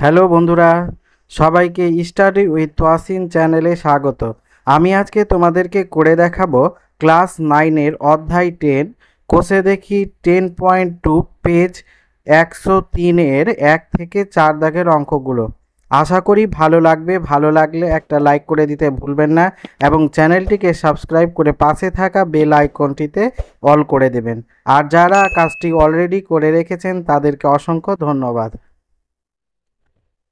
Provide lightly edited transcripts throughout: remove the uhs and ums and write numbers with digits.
Hello বন্ধুরা, সবাইকে study with Toyasin চ্যানেলে স্বাগত। আমি আজকে তোমাদেরকে করে দেখাবো ক্লাস 9-এর অধ্যায় 10 কোষে দেখি 10.2 পেজ 103-এর 1 থেকে 4 দাগের অঙ্কগুলো। আশা করি ভালো লাগবে। ভালো লাগলে একটা লাইক করে দিতে ভুলবেন না এবং চ্যানেলটিকে সাবস্ক্রাইব করে পাশে থাকা বেল আইকনটিতে অল করে দেবেন। আর যারা কাজটি অলরেডি করে রেখেছেন তাদেরকে অসংখ্য ধন্যবাদ।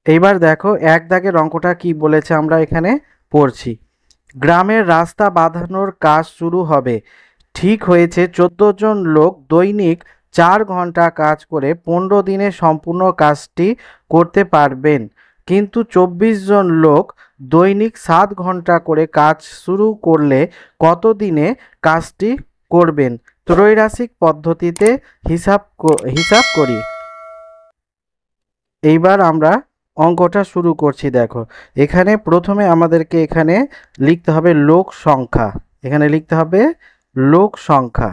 এইবার দেখো এক দাগের অঙ্কটা কি বলেছে, আমরা এখানে পড়ছি। গ্রামের রাস্তা বাঁধানোর কাজ শুরু হবে। ঠিক হয়েছে 14 জন লোক দৈনিক 4 ঘন্টা কাজ করে 15 দিনে সম্পূর্ণ কাজটি করতে পারবেন, কিন্তু 24 জন লোক দৈনিক 7 ঘন্টা করে কাজ শুরু করলে কত দিনে কাজটি করবেন? ত্রৈরাশিক পদ্ধতিতে হিসাব করি। এইবার আমরা অঙ্কটা শুরু করছি। দেখো এখানে প্রথমে আমাদেরকে এখানে লিখতে হবে লোক সংখ্যা। এখানে লিখতে হবে লোক সংখ্যা,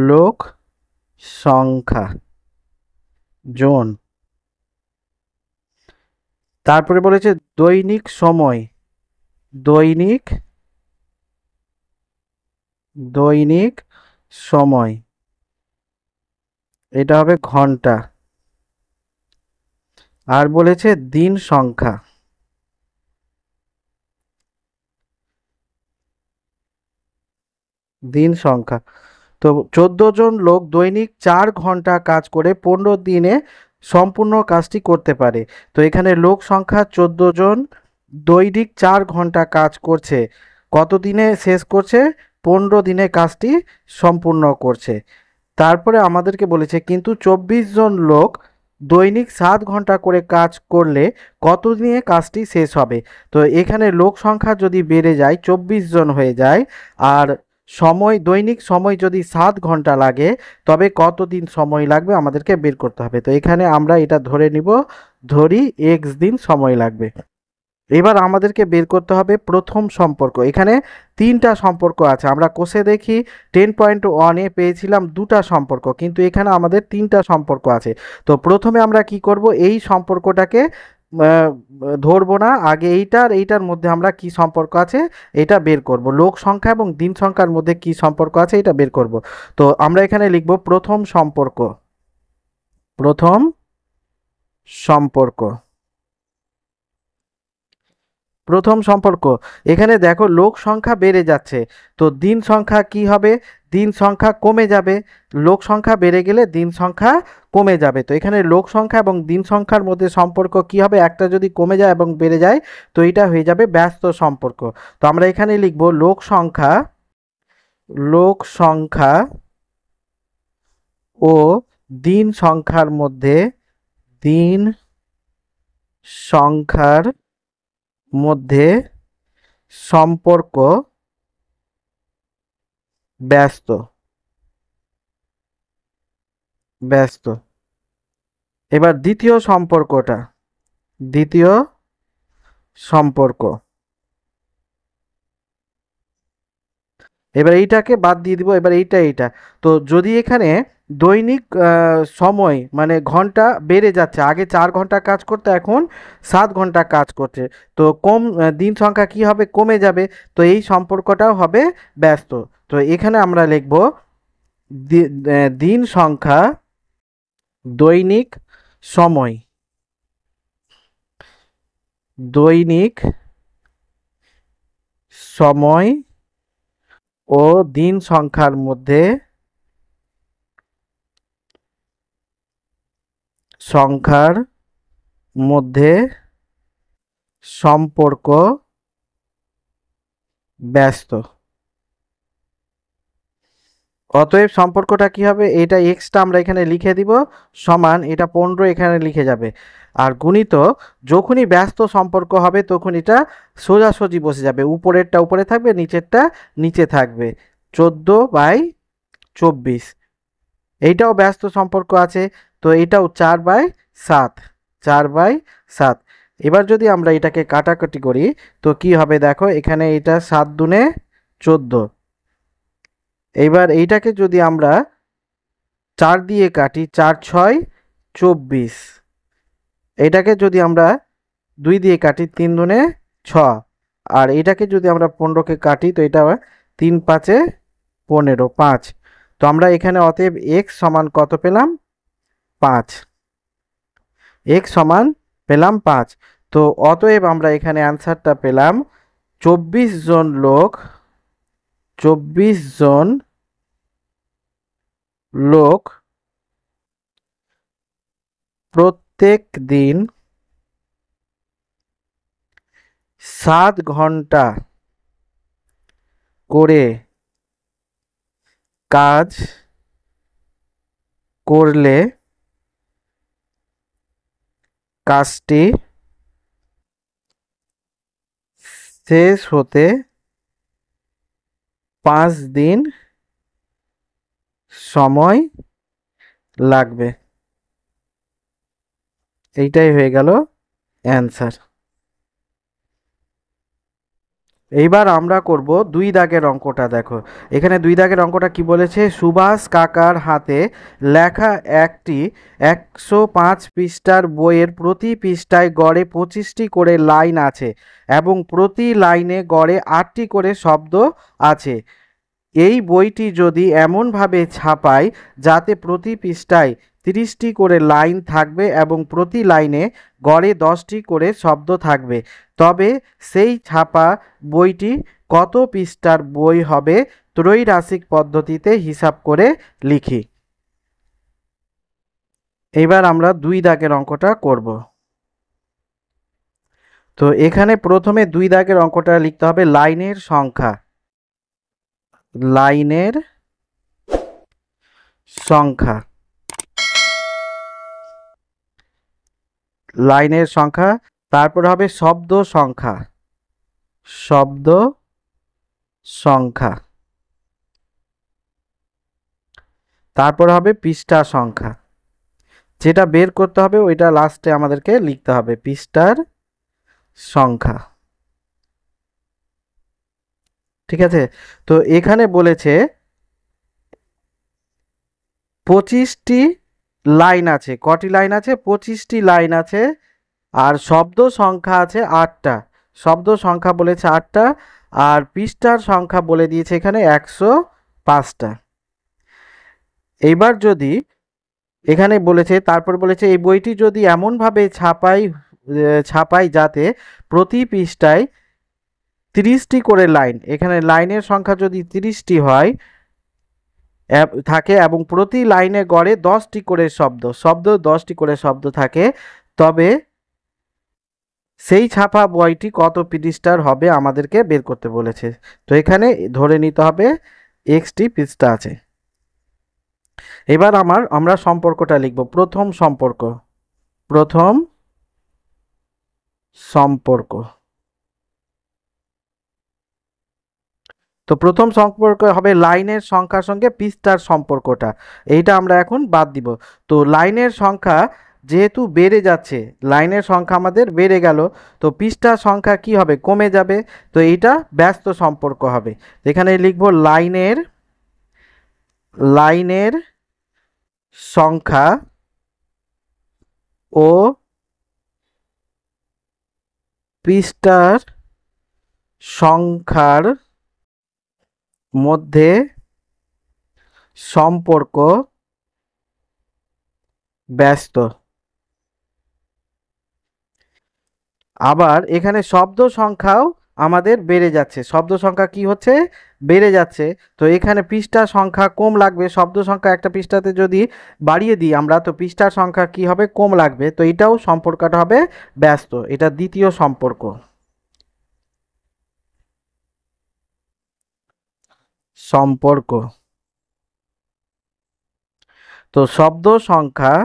লোক সংখ্যা জন। তারপরে বলেছে দৈনিক সময়, দৈনিক দৈনিক সময়, এটা হবে ঘন্টা। আর বলেছে দিন সংখ্যা, দিন সংখ্যা। তো 14 জন লোক দৈনিক 4 ঘন্টা কাজ করে 15 দিনে সম্পূর্ণ কাজটি করতে পারে। তো এখানে লোক সংখ্যা 14 জন, দৈনিক 4 ঘন্টা কাজ করছে, কত দিনে শেষ করছে? 15 দিনে কাজটি সম্পূর্ণ করছে। তারপরে আমাদেরকে বলেছে কিন্তু 24 জন লোক দৈনিক 7 ঘন্টা করে কাজ করলে কত দিনে কাজটি শেষ হবে? তো এখানে লোক সংখ্যা যদি বেড়ে যায় 24 জন হয়ে যায়, আর সময় দৈনিক সময় যদি 7 ঘন্টা লাগে, তবে কতদিন সময় লাগবে আমাদেরকে বের করতে হবে। তো এখানে আমরা এটা ধরে নিব, ধরি x দিন সময় লাগবে। এবার আমাদেরকে বের করতে হবে প্রথম সম্পর্ক। এখানে 3টা সম্পর্ক আছে। আমরা কোষে দেখি 10.1-এ পেয়েছিলাম 2টা সম্পর্ক, কিন্তু এখানে আমাদের 3টা সম্পর্ক আছে। তো প্রথমে আমরা কি করব, এই সম্পর্কটাকে ধরবো না, আগে এইটার এইটার মধ্যে আমরা কি সম্পর্ক আছে এটা বের করব। লোক সংখ্যা এবং দিন সংখ্যার মধ্যে কি সম্পর্ক আছে এটা বের করব। তো আমরা এখানে লিখব প্রথম সম্পর্ক, প্রথম সম্পর্ক, প্রথম সম্পর্ক। এখানে দেখো লোক সংখ্যা বেড়ে যাচ্ছে, তো দিন সংখ্যা কি হবে? দিন সংখ্যা কমে যাবে। লোক সংখ্যা বেড়ে গেলে দিন সংখ্যা কমে যাবে। তো এখানে লোক সংখ্যা এবং দিন সংখ্যার মধ্যে সম্পর্ক কি হবে? একটা যদি কমে যায় এবং বেড়ে যায়, তো এটা হয়ে যাবে ব্যস্ত সম্পর্ক। তো আমরা এখানে লিখব লোক সংখ্যা, লোক সংখ্যা ও দিন সংখ্যার মধ্যে, দিন সংখ্যার মধ্যে সম্পর্ক ব্যস্ত, ব্যস্ত। এবার দ্বিতীয় সম্পর্কটা, দ্বিতীয় সম্পর্ক। এবার এইটাকে বাদ দিয়ে দিব, এবার এইটা। তো যদি এখানে দৈনিক সময় মানে ঘন্টা বেড়ে যাচ্ছে, আগে 4 ঘন্টা কাজ করতে এখন 7 ঘন্টা কাজ করছে, তো দিন সংখ্যা কি হবে? কমে যাবে। তো এই সম্পর্কটাও হবে ব্যস্ত। তো এখানে আমরা লিখব দিন সংখ্যা দৈনিক সময়, দৈনিক সময় ও দিন সংখ্যার মধ্যে সংখ্যার মধ্যে সম্পর্ক ব্যস্ত। অতএব সম্পর্কটা কি হবে? এটা এক্সটা আমরা এখানে লিখে দিব, সমান এটা 15 এখানে লিখে যাবে। আর গুণিত যখনই ব্যস্ত সম্পর্ক হবে তখন এটা সোজাসুজি বসে যাবে, উপরেরটা উপরে থাকবে, নিচেরটা নিচে থাকবে। 14/24, এইটাও ব্যস্ত সম্পর্ক আছে, তো এটাও 4/7, 4/7। এবার যদি আমরা এটাকে কাটাকাটি করি তো কি হবে? দেখো এখানে এটা 7 দুনে 14। এইবার এইটাকে যদি আমরা 4 দিয়ে কাটি, 4 6 24, এটাকে যদি আমরা 2 দিয়ে কাটি 3 দুনে 6, আর এটাকে যদি আমরা 15কে কাটি তো এটা 3 5 15, 5। তো আমরা এখানে অতএব x সমান কত পেলাম? 5। x সমান পেলাম 5। তো অতএব আমরা এখানে অ্যান্সারটা পেলাম 24 জন লোক, 24 জন লোক প্রত্যেক দিন 7 ঘন্টা করে কাজ করলে কাজটি শেষ হতে 5 দিন সময় লাগবে। এইটাই হয়ে গেল অ্যান্সার। এইবার আমরা করব 2 দাগের অঙ্কটা। দেখো এখানে 2 দাগের অঙ্কটা কি বলেছে, সুভাষ কাকার হাতে লেখা একটি 105 পৃষ্ঠার বইয়ের প্রতি পৃষ্ঠায় গড়ে 25টি করে লাইন আছে এবং প্রতি লাইনে গড়ে 8টি করে শব্দ আছে। এই বইটি যদি এমনভাবে ছাপায় যাতে প্রতি পৃষ্ঠায় 30টি করে লাইন থাকবে এবং প্রতি লাইনে গড়ে 10টি করে শব্দ থাকবে, তবে সেই ছাপা বইটি কত পৃষ্ঠার বই হবে ত্রৈরাশিক পদ্ধতিতে হিসাব করে লিখি। এবার আমরা 2 দাগের অঙ্কটা করব। তো এখানে প্রথমে 2 দাগের অঙ্কটা লিখতে হবে লাইনের সংখ্যা। লাইনের সংখ্যা, লাইনের সংখ্যা, তারপর হবে শব্দ সংখ্যা, শব্দ সংখ্যা, তারপর হবে পৃষ্ঠা সংখ্যা। যেটা বের করতে হবে ওইটা লাস্টে আমাদেরকে লিখতে হবে, পৃষ্ঠার সংখ্যা। ঠিক আছে? তো এখানে বলেছে 25টি লাইন আছে। কটি লাইন আছে? 25টি লাইন আছে। আর শব্দ সংখ্যা আছে 8টা। শব্দ সংখ্যা বলেছে 8টা, আর পৃষ্ঠার সংখ্যা বলে দিয়েছে এখানে 105টা। এইবার যদি এখানে বলেছে, তারপর বলেছে এই বইটি যদি এমনভাবে ছাপাই যাতে প্রতি পৃষ্ঠায় 30টি করে লাইন, এখানে লাইনের সংখ্যা যদি 30টি হয় থাকে এবং প্রতি লাইনে গড়ে 10টি করে শব্দ 10টি করে শব্দ থাকে, তবে সেই ছাপা বইটি কত পৃষ্ঠার হবে আমাদেরকে বের করতে বলেছে। তো এখানে ধরে নিতে হবে xটি পৃষ্ঠা আছে। এবার আমরা সম্পর্কটা লিখব। প্রথম সম্পর্ক, প্রথম সম্পর্ক। তো প্রথম সম্পর্ক হবে লাইনের সংখ্যার সঙ্গে পৃষ্ঠার সম্পর্কটা। এইটা আমরা এখন বাদ দিব। তো লাইনের সংখ্যা যেহেতু বেড়ে যাচ্ছে, লাইনের সংখ্যা আমাদের বেড়ে গেল, তো পৃষ্ঠার সংখ্যা কি হবে? কমে যাবে। তো এইটা ব্যস্ত সম্পর্ক হবে। এখানে লিখব লাইনের সংখ্যা ও পৃষ্ঠার সংখ্যার মধ্যে সম্পর্ক ব্যস্ত। আবার এখানে শব্দ সংখ্যাও আমাদের বেড়ে যাচ্ছে। শব্দ সংখ্যা কি হচ্ছে? বেড়ে যাচ্ছে। তো এখানে পৃষ্ঠার সংখ্যা কম লাগবে। শব্দ সংখ্যা একটা পৃষ্ঠাতে যদি বাড়িয়ে দিই আমরা, তো পৃষ্ঠার সংখ্যা কি হবে? কম লাগবে। তো এটাও সম্পর্কটা হবে ব্যস্ত। এটা দ্বিতীয় সম্পর্ক। সম্পর্ক। তো শব্দ সংখ্যা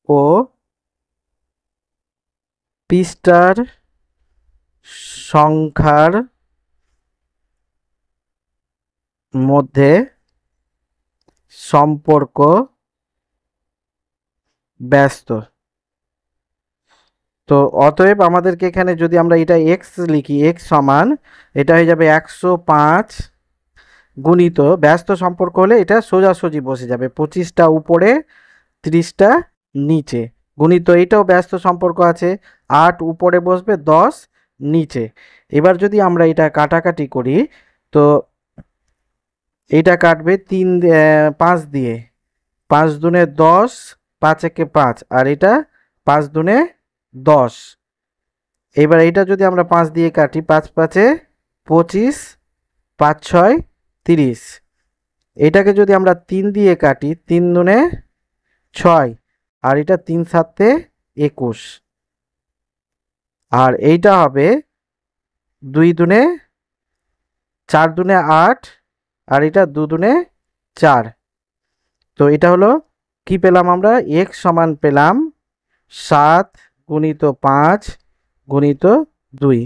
ও পৃষ্ঠার সংখ্যার মধ্যে সম্পর্ক ব্যস্ত। তো অতএব আমাদেরকে এখানে যদি আমরা এটা x লিখি, x সমান এটা হয়ে যাবে 105 গুণিত, ব্যস্ত সম্পর্ক হলে এটা সোজাসুজি বসে যাবে 25টা উপরে 30টা নিচে, গুণিত এইটাও ব্যস্ত সম্পর্ক আছে, 8 উপরে বসবে, 10 নিচে। এবার যদি আমরা এটা কাটাকাটি করি, তো এটা কাটবে 5 দিয়ে, 5 দুনে 10, 5 একে 5, আর এটা 5 দুনে 10। এবার এটা যদি আমরা 5 দিয়ে কাটি, 5 5-এ 25, 5 6 30। এটাকে যদি আমরা 3 দিয়ে কাটি, 3 দুনে 6, আর এটা 3 7-এ 21, আর এইটা হবে 2 দুনে 4 দুনে 8, আর এটা 2 দুনে 4। তো এটা হলো কি পেলাম আমরা, x সমান পেলাম 7 গুণিত 5 গুণিত 2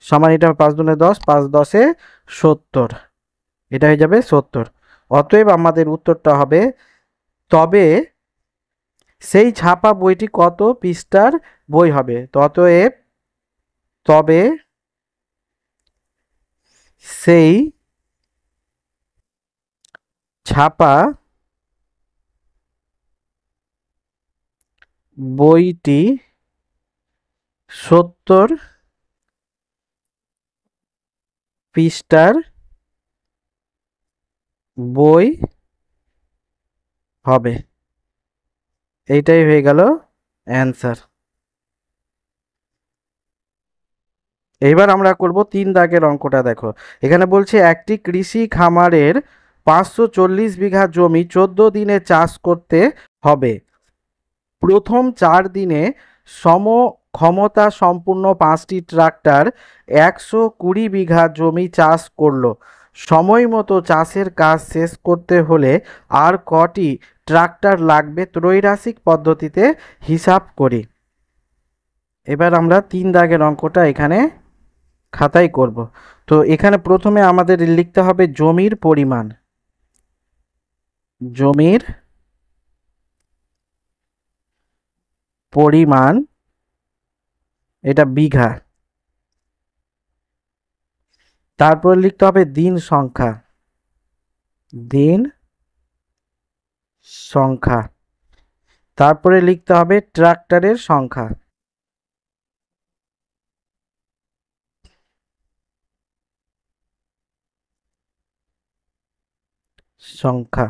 সমান, এটা 5 দুনে 10, 5 10-এ 70, এটা হয়ে যাবে 70। অতএব আমাদের উত্তরটা হবে, তবে সেই ছাপা বইটি কত পৃষ্ঠার বই হবে। অতএব তবে সেই ছাপা বইটি 70 পৃষ্ঠার বই হবে। এইটাই হয়ে গেল অ্যান্সার। এইবার আমরা করব 3 দাগের অঙ্কটা। দেখো এখানে বলছে একটি কৃষি খামারের 540 বিঘা জমি 14 দিনে চাষ করতে হবে। প্রথম 4 দিনে সম ক্ষমতা সম্পূর্ণ 5টি ট্রাক্টর 120 বিঘা জমি চাষ করলো। সময় মতো চাষের কাজ শেষ করতে হলে আর কটি ট্রাক্টর লাগবে ত্রৈরাসিক পদ্ধতিতে হিসাব করি। এবার আমরা 3 দাগের অঙ্কটা এখানে খাতায় করব। তো এখানে প্রথমে আমাদের লিখতে হবে জমির পরিমাণ, জমির পরিমাণ, এটা বিঘা। তারপর লিখতে হবে দিন সংখ্যা, দিন সংখ্যা। তারপরে লিখতে হবে ট্রাক্টরের সংখ্যা, সংখ্যা।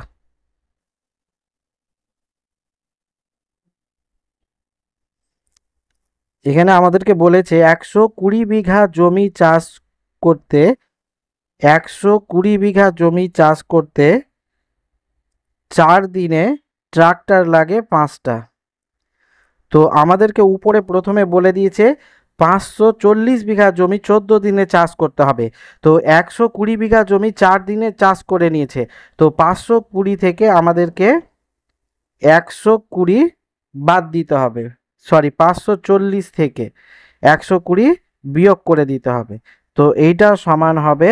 এখানে আমাদেরকে বলেছে 120 বিঘা জমি চাষ করতে, 120 বিঘা জমি চাষ করতে 4 দিনে ট্রাক্টর লাগে 5টা। তো আমাদেরকে উপরে প্রথমে বলে দিয়েছে 540 বিঘা জমি 14 দিনে চাষ করতে হবে। তো 120 বিঘা জমি 4 দিনে চাষ করে নিয়েছে। তো 520 থেকে আমাদেরকে 120 বাদ দিতে হবে, সরি 540 থেকে 120 বিয়োগ করে দিতে হবে। তো এইটা সমান হবে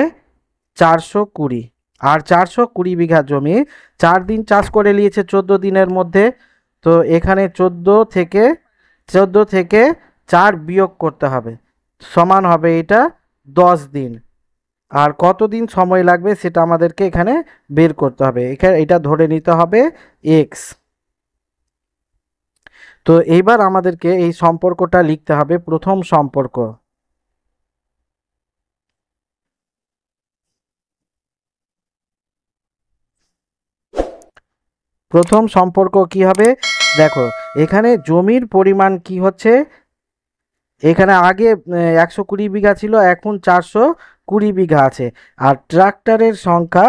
420। আর 420 বিঘা জমি 4 দিন চাষ করে নিয়েছে 14 দিনের মধ্যে। তো এখানে 14 থেকে 4 বিয়োগ করতে হবে, সমান হবে এটা 10 দিন। আর কতদিন সময় লাগবে সেটা আমাদেরকে এখানে বের করতে হবে। এখানে এটা ধরে নিতে হবে এক্স। তো এইবার আমাদেরকে এই সম্পর্কটা লিখতে হবে, প্রথম সম্পর্ক। প্রথম সম্পর্ক কি হবে, দেখো এখানে জমির পরিমাণ কি হচ্ছে, এখানে আগে 120 বিঘা ছিল, এখন 420 বিঘা আছে। আর ট্রাক্টরের সংখ্যা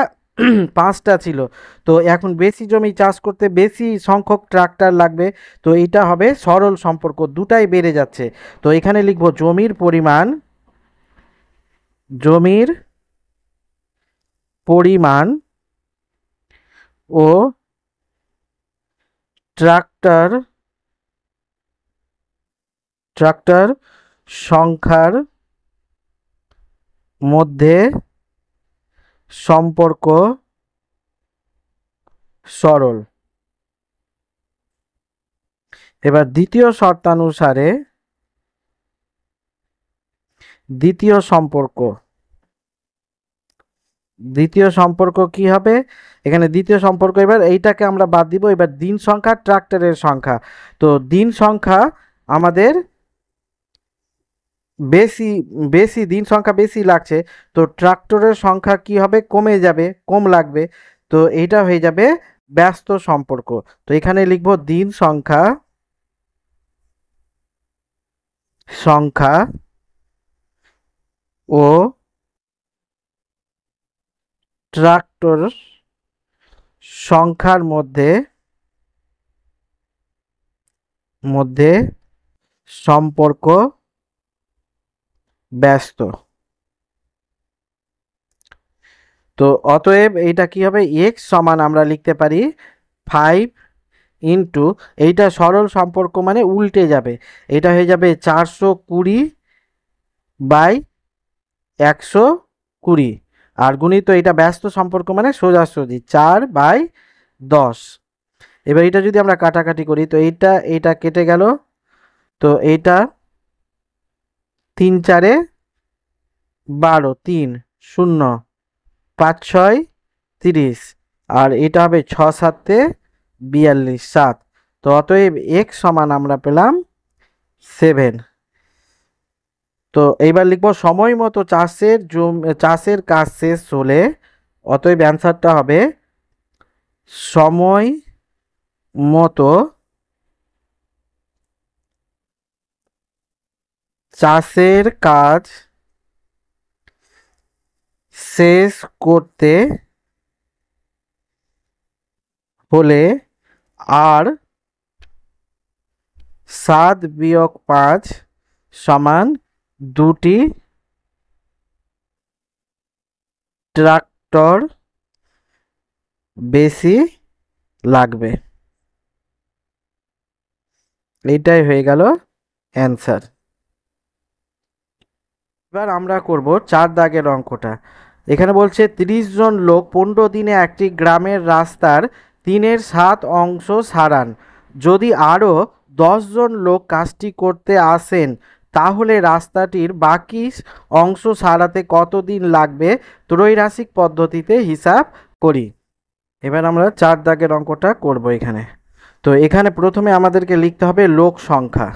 5টা ছিল, তো এখন বেশি জমি চাষ করতে বেশি সংখ্যক ট্রাক্টর লাগবে। তো এটা হবে সরল সম্পর্ক, দুটাই বেড়ে যাচ্ছে। তো এখানে লিখব জমির পরিমাণ, জমির পরিমাণ ও ট্রাক্টর সংখ্যার মধ্যে সম্পর্ক সরল। এবার দ্বিতীয় শর্তানুসারে দ্বিতীয় সম্পর্ক, দ্বিতীয় সম্পর্ক কি হবে? এখানে দ্বিতীয় সম্পর্ক, এবার এইটাকে আমরা বাদ দিব। এবার দিন সংখ্যা, ট্রাক্টরের সংখ্যা। তো দিন সংখ্যা আমাদের বেশি, দিন সংখ্যা বেশি লাগছে, তো ট্রাক্টরের সংখ্যা কি হবে? কমে যাবে, কম লাগবে। তো এইটা হয়ে যাবে ব্যস্ত সম্পর্ক। তো এখানে লিখব দিন সংখ্যা, সংখ্যা ও ট্রাক্টর সংখ্যার মধ্যে মধ্যে সম্পর্ক ব্যস্ত। তো অতএব এইটা কি হবে? এক্স সমান আমরা লিখতে পারি 5 ইন্টু, এইটা সরল সম্পর্ক মানে উল্টে যাবে, এটা হয়ে যাবে 420 বাই 120, আর গুণিত এটা ব্যস্ত সম্পর্ক মানে সোজাসুজি 4/10। এবার এটা যদি আমরা কাটাকাটি করি, তো এইটা কেটে গেল, তো এইটা 3 4 12, 3 0 5 6 30, আর এটা হবে 6 7 42 7। তো অতএব x সমান আমরা পেলাম 7। তো এইবার লিখবো সময় মতো চাষের কাজ শেষ হলে, অতএব অ্যান্সারটা হবে সময় মতো চাষের কাজ শেষ করতে হলে আর 7 - 5 সমান 2টি ট্রাক্টর বেশি লাগবে। এইটাই হয়ে গেল অ্যান্সার। এবার আমরা করব 4 দাগের অঙ্কটা। এখানে বলছে 30 জন লোক 15 দিনে একটি গ্রামের রাস্তার 3/7 অংশ সারান। যদি আরও 10 জন লোক কাজটি করতে আসেন, তাহলে রাস্তাটির বাকি অংশ সারাতে কতদিন লাগবে? ত্রৈরাশিক পদ্ধতিতে হিসাব করি। এবার আমরা 4 দাগের অঙ্কটা করব এখানে। তো এখানে প্রথমে আমাদেরকে লিখতে হবে লোক সংখ্যা,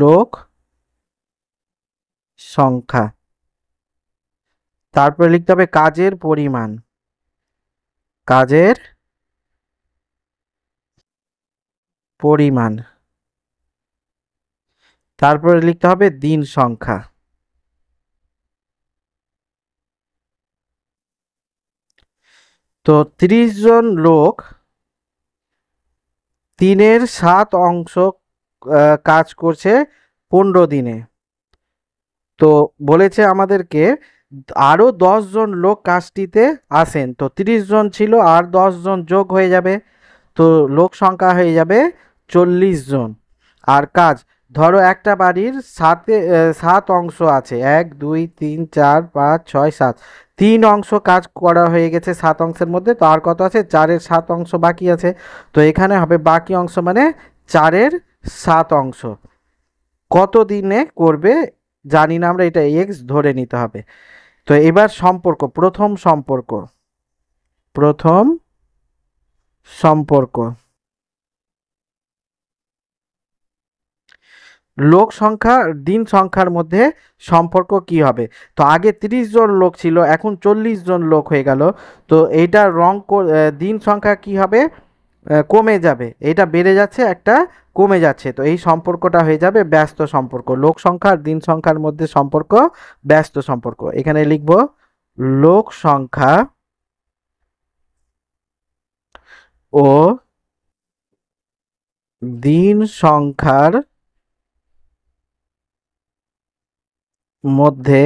লোক সংখ্যা। তারপরে লিখতে হবে কাজের পরিমাণ, কাজের পরিমাণ। তারপরে লিখতে হবে দিন সংখ্যা। তো 30 জন লোক 3/7 অংশ কাজ করছে 15 দিনে। তো বলেছে আমাদেরকে আরও 10 জন লোক কাজটিতে আসেন, তো 30 জন ছিল আর 10 জন যোগ হয়ে যাবে, তো লোক সংখ্যা হয়ে যাবে 40 জন। আর কাজ, ধরো একটা বাড়ির 7 অংশ আছে, 1 2 3 4 5 6 7, 3 অংশ কাজ করা হয়ে গেছে 7 অংশের মধ্যে, তো আর কত আছে? 4/7 অংশ বাকি আছে। তো এখানে হবে বাকি অংশ মানে 4/7 অংশ কত দিনে করবে জানি না আমরা, এটা এক্স ধরে নিতে হবে। তো এবার সম্পর্ক, প্রথম সম্পর্ক লোক সংখ্যা দিন সংখ্যার মধ্যে সম্পর্ক কি হবে? তো আগে 30 জন লোক ছিল, এখন 40 জন লোক হয়ে গেল। তো এইটা দিন সংখ্যা কি হবে? কমে যাবে, এটা বেড়ে যাচ্ছে, একটা কমে যাচ্ছে, তো এই সম্পর্কটা হয়ে যাবে ব্যস্ত সম্পর্ক। লোক সংখ্যা আর দিন সংখ্যার মধ্যে সম্পর্ক ব্যস্ত সম্পর্ক। এখানে লিখব লোক সংখ্যা ও দিন সংখ্যার মধ্যে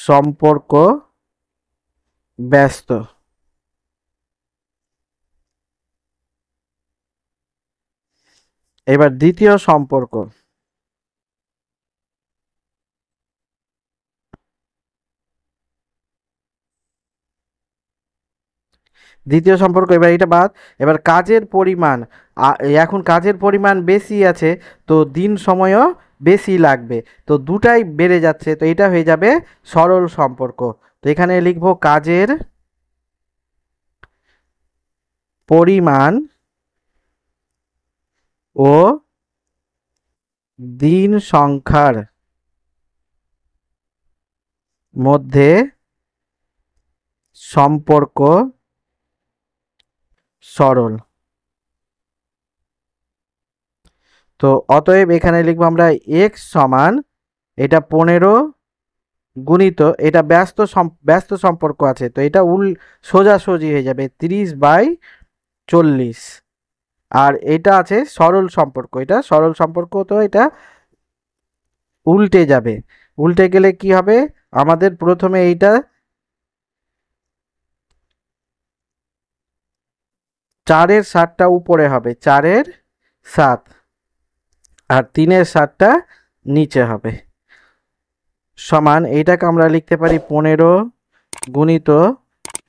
সম্পর্ক ব্যস্ত। এবার দ্বিতীয় সম্পর্ক, এবার এটা বাদ। এবার কাজের পরিমাণ, এখন কাজের পরিমাণ বেশি আছে, তো দিন সময়ও বেশি লাগবে। তো দুটাই বেড়ে যাচ্ছে, তো এটা হয়ে যাবে সরল সম্পর্ক। তো এখানে লিখবো কাজের পরিমাণ ও দিন সংখ্যার মধ্যে সম্পর্ক সরল। তো অতএব এখানে লিখবো আমরা এক্স সমান, এটা 15 গুণিত, এটা ব্যস্ত সম্পর্ক আছে, তো এটা সোজাসুজি হয়ে যাবে 30/40। আর এটা আছে সরল সম্পর্ক, এটা সরল সম্পর্ক, তো এটা উল্টে যাবে। উল্টে গেলে কি হবে, আমাদের প্রথমে এইটা 4-এর 7টা উপরে হবে, 4-এর 7, আর 3-এর 7টা নিচে হবে, সমান এইটাকে আমরা লিখতে পারি 15 গুণিত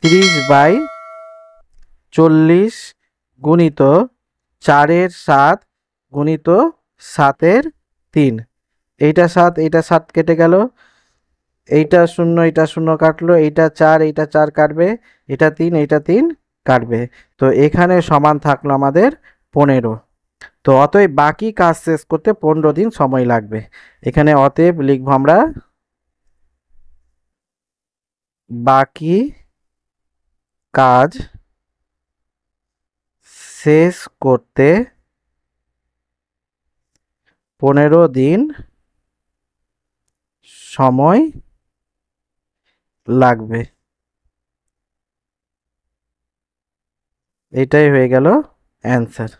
30/40 গুণিত 4-এর 7 গুণিত 7-এর 3। এইটা 7, এইটা 7 কেটে গেল, এইটা 0, এইটা 0 কাটলো, এইটা 4, এইটা 4 কাটবে, এটা 3, এইটা 3 কাটবে। তো এখানে সমান থাকলো আমাদের 15। তো অতএব বাকি কাজ শেষ করতে 15 দিন সময় লাগবে। এখানে অতএব লিখবো আমরা বাকি কাজ শেষ করতে 15 দিন সময় লাগবে। এটাই হয়ে গেল অ্যান্সার।